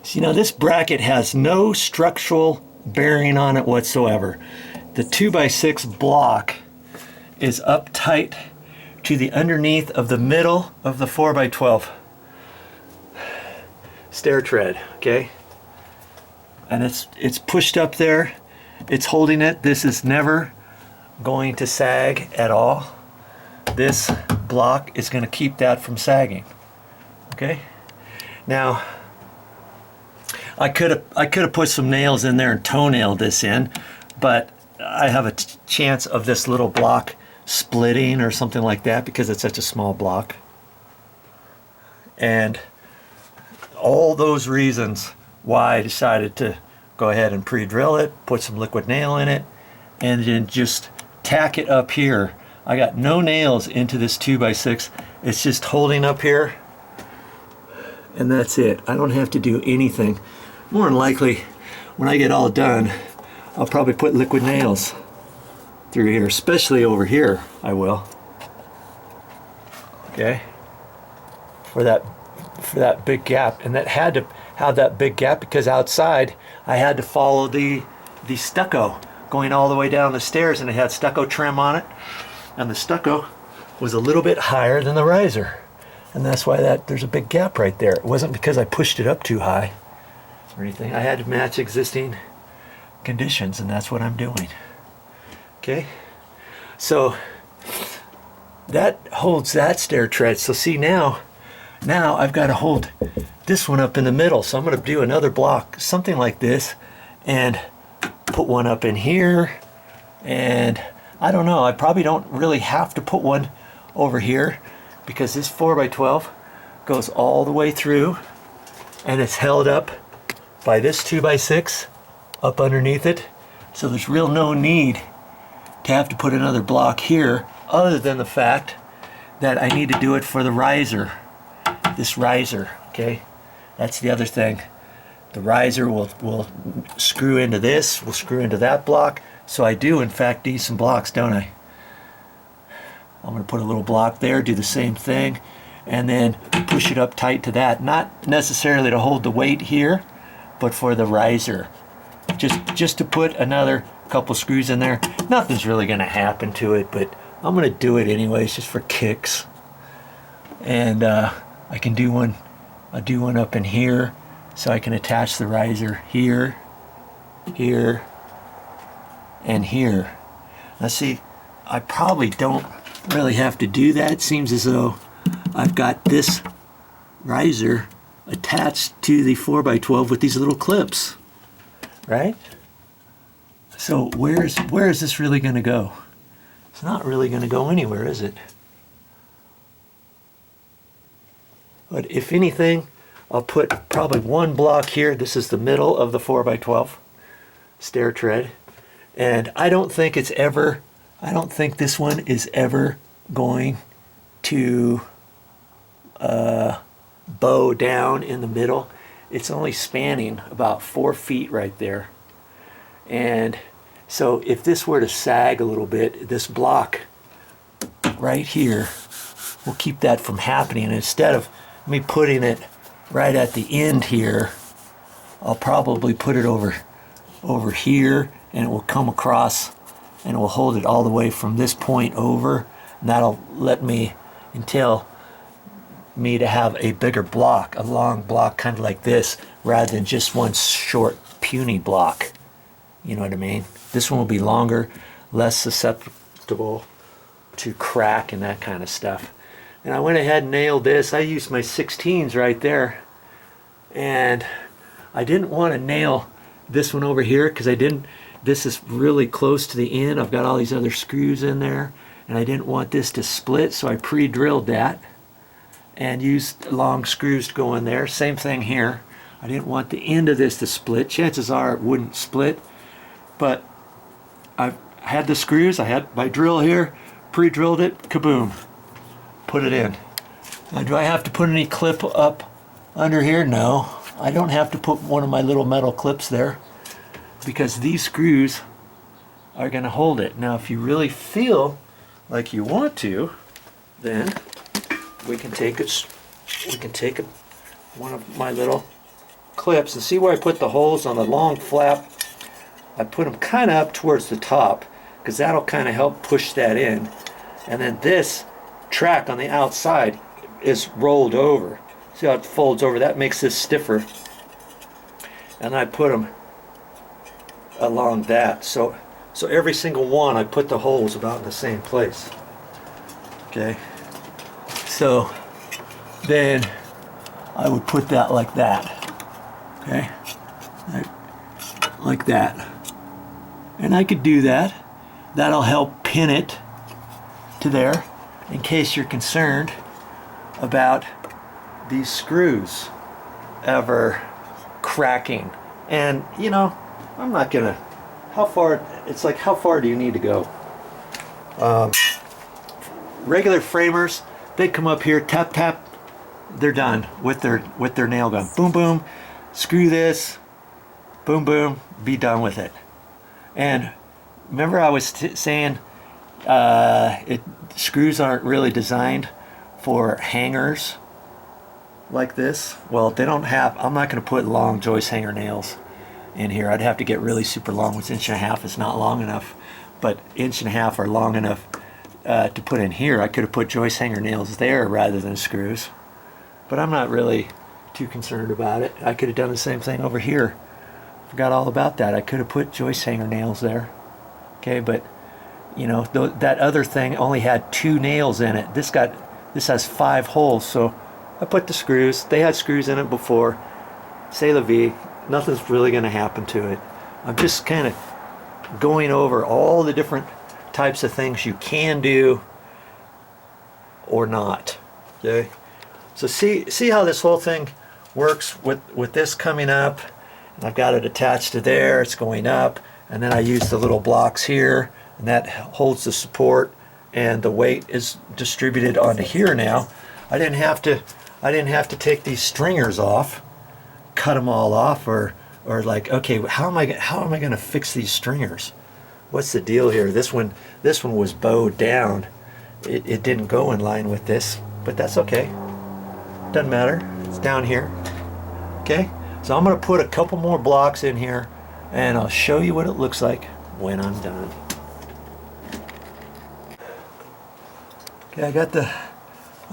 So, you know, this bracket has no structural bearing on it whatsoever. The 2x6 block is up tight to the underneath of the middle of the 4x12 stair tread, okay? And it's pushed up there. It's holding it. This is never going to sag at all. This block is going to keep that from sagging, okay? Now, I could have put some nails in there and toenailed this in, but I have a chance of this little block splitting or something like that because it's such a small block. And all those reasons why I decided to go ahead and pre-drill it, put some liquid nail in it, and then just tack it up here. I got no nails into this 2x6. It's just holding up here, and that's it. I don't have to do anything. More than likely, when I get all done, I'll probably put liquid nails through here, especially over here, I will. Okay? For that big gap. And that had to have that big gap because outside I had to follow the stucco going all the way down the stairs, and it had stucco trim on it. And the stucco was a little bit higher than the riser. And that's why there's a big gap right there. It wasn't because I pushed it up too high or anything. I had to match existing conditions, and that's what I'm doing. Okay, so that holds that stair tread. So see, now I've got to hold this one up in the middle. So I'm going to do another block, something like this, and put one up in here. And I don't know, I probably don't really have to put one over here because this 4x12 goes all the way through, and it's held up by this 2x6 up underneath it. So there's real no need to have to put another block here, other than the fact that I need to do it for the riser, this riser, okay? That's the other thing. The riser will screw into this, will screw into that block. So I do, in fact, need some blocks, don't I? I'm going to put a little block there, do the same thing, and then push it up tight to that. Not necessarily to hold the weight here, but for the riser. Just to put another couple screws in there. Nothing's really going to happen to it, but I'm going to do it anyways, just for kicks. And I can do one. I'll do one up in here, so I can attach the riser here, here, and here. Now see, I probably don't really have to do that. It seems as though I've got this riser attached to the 4x12 with these little clips, right? So where is this really going to go? It's not really going to go anywhere, is it? But if anything, I'll put probably one block here. This is the middle of the 4x12 stair tread. And I don't think this one is ever going to bow down in the middle. It's only spanning about 4 feet right there. And so if this were to sag a little bit, this block right here will keep that from happening. And instead of me putting it right at the end here, I'll probably put it over here, and it will come across and it will hold it all the way from this point over, and that'll let me entail me to have a bigger block, a long block kind of like this, rather than just one short puny block. You know what I mean? This one will be longer, less susceptible to crack and that kind of stuff. And I went ahead and nailed this. I used my 16s right there, and I didn't want to nail this one over here because this is really close to the end. I've got all these other screws in there, and I didn't want this to split, so I pre-drilled that and used long screws to go in there. Same thing here. I didn't want the end of this to split. Chances are it wouldn't split, but I had the screws. I had my drill here, pre-drilled it, kaboom, put it in. Now, do I have to put any clip up under here? No, I don't have to put one of my little metal clips there, because these screws are going to hold it. Now, if you really feel like you want to, then we can take one of my little clips, and see where I put the holes on the long flap? I put them kind of up towards the top because that'll kind of help push that in. And then this track on the outside is rolled over. See how it folds over? That makes this stiffer. And I put them along that. So every single one, I put the holes about in the same place. Okay. So then I would put that like that. Okay. Like that. And I could do that. That'll help pin it to there in case you're concerned about these screws ever cracking. And you know, I'm not gonna, how far, it's like how far do you need to go? Regular framers, they come up here, tap tap, they're done with their nail gun. Boom boom, screw this, boom boom, be done with it. And remember I was saying screws aren't really designed for hangers like this. Well, they don't have, I'm not going to put long joist hanger nails in here. I'd have to get really super long, which 1.5 inches is not long enough, but 1.5 inches are long enough to put in here. I could have put joist hanger nails there rather than screws, but I'm not really too concerned about it. I could have done the same thing over here. Forgot all about that. I could have put joist hanger nails there. Okay, but you know, that other thing only had 2 nails in it. This has 5 holes, so I put the screws. They had screws in it before. C'est la vie. Nothing's really going to happen to it. I'm just kind of going over all the different types of things you can do or not. Okay, so see how this whole thing works with this coming up. And I've got it attached to there. It's going up, and then I use the little blocks here, and that holds the support, and the weight is distributed onto here now. I didn't have to take these stringers off, cut them all off, or like, okay, how am I going to fix these stringers? What's the deal here? This one was bowed down. It didn't go in line with this, but that's okay. Doesn't matter. It's down here. Okay. So I'm going to put a couple more blocks in here, and I'll show you what it looks like when I'm done. Okay, I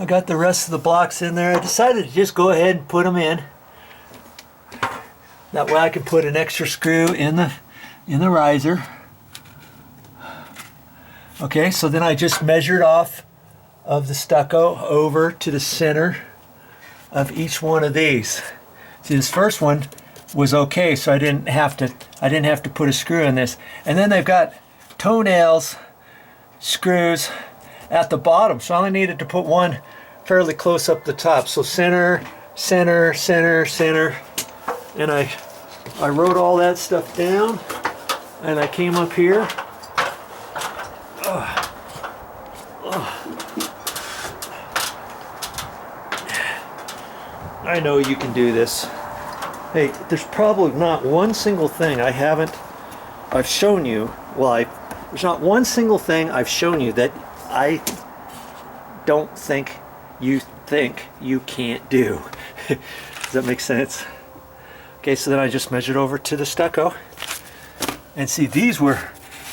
got the rest of the blocks in there. I decided to just go ahead and put them in. That way I can put an extra screw in the riser. Okay, so then I just measured off of the stucco over to the center of each one of these. See, this first one was okay, so I didn't have to put a screw in this. And then they've got toenails, screws at the bottom, so I only needed to put one fairly close up the top. So center, center, center, center, and I wrote all that stuff down, and I came up here. I know you can do this. Hey, there's probably not one single thing I've shown you, there's not one single thing I've shown you that I don't think you can't do. Does that make sense? Okay, so then I just measured over to the stucco, and see, these were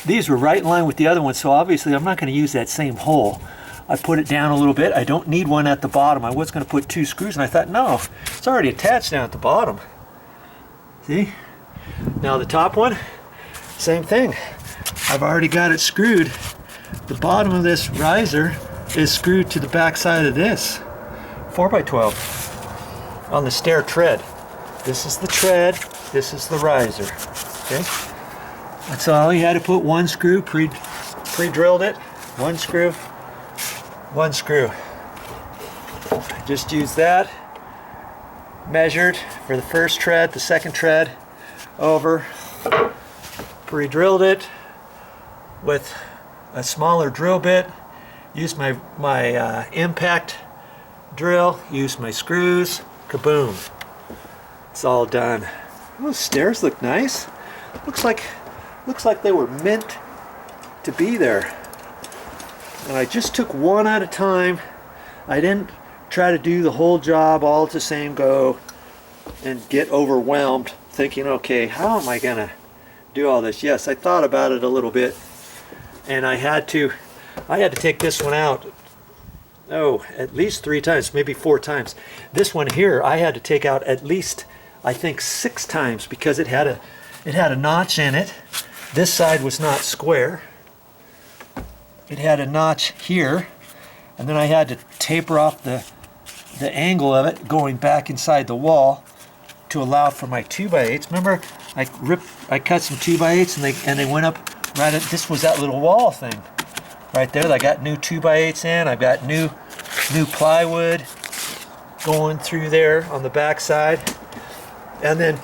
right in line with the other ones, so obviously I'm not going to use that same hole. I put it down a little bit. I don't need one at the bottom. I was going to put 2 screws, and I thought, no, it's already attached down at the bottom. See? Now the top one, same thing. I've already got it screwed. The bottom of this riser is screwed to the back side of this 4x12 on the stair tread. This is the tread, this is the riser. Okay? That's all. You had to put 1 screw, pre-drilled it, 1 screw. 1 screw. I just used that, measured for the first tread, the second tread, over, pre-drilled it with a smaller drill bit, used my impact drill, used my screws, kaboom. It's all done. Those stairs look nice. Looks like they were meant to be there. And I just took one at a time. I didn't try to do the whole job all at the same go. and get overwhelmed thinking, okay, how am I gonna do all this? Yes, I thought about it a little bit, and I had to take this one out, oh, at least 3 times, maybe 4 times. This one here I had to take out at least, I think, 6 times, because it had a notch in it. This side was not square. It had a notch here, and then I had to taper off the angle of it going back inside the wall to allow for my 2x8s. Remember, I cut some 2x8s and they went up right at, this was that little wall thing right there. I got new 2x8s in. I've got new plywood going through there on the back side, and then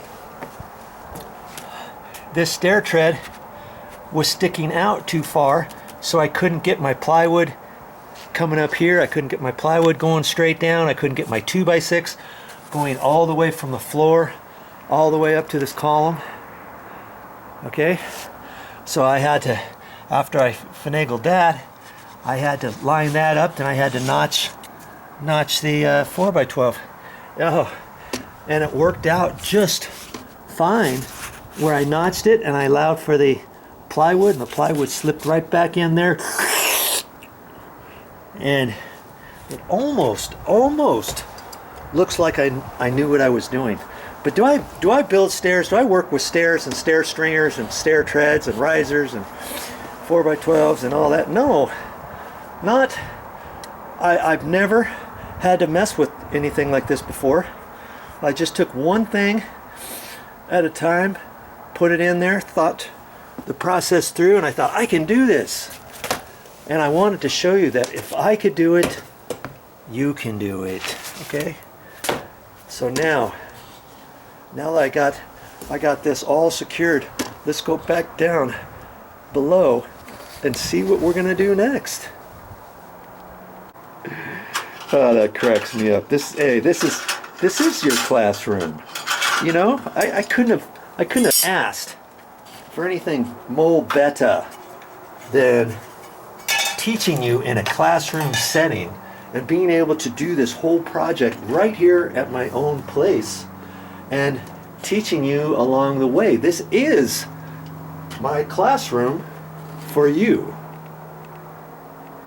this stair tread was sticking out too far, so I couldn't get my plywood coming up here. I couldn't get my plywood going straight down. I couldn't get my 2x6 going all the way from the floor all the way up to this column. Okay, so I had to, after I finagled that, I had to line that up, then I had to notch the 4x12. Oh, and it worked out just fine where I notched it and I allowed for the plywood, and the plywood slipped right back in there, and it almost looks like I knew what I was doing. But do I build stairs? Do I work with stairs and stair stringers and stair treads and risers and 4x12s and all that? No, not. I've never had to mess with anything like this before. I just took one thing at a time, put it in there, thought the process through, and I thought, I can do this. And I wanted to show you that if I could do it, you can do it. Okay? So now that I got this all secured, let's go back down below and see what we're gonna do next. Oh, that cracks me up. This is your classroom. You know, I couldn't have asked for anything more better than teaching you in a classroom setting and being able to do this whole project right here at my own place and teaching you along the way. This is my classroom for you.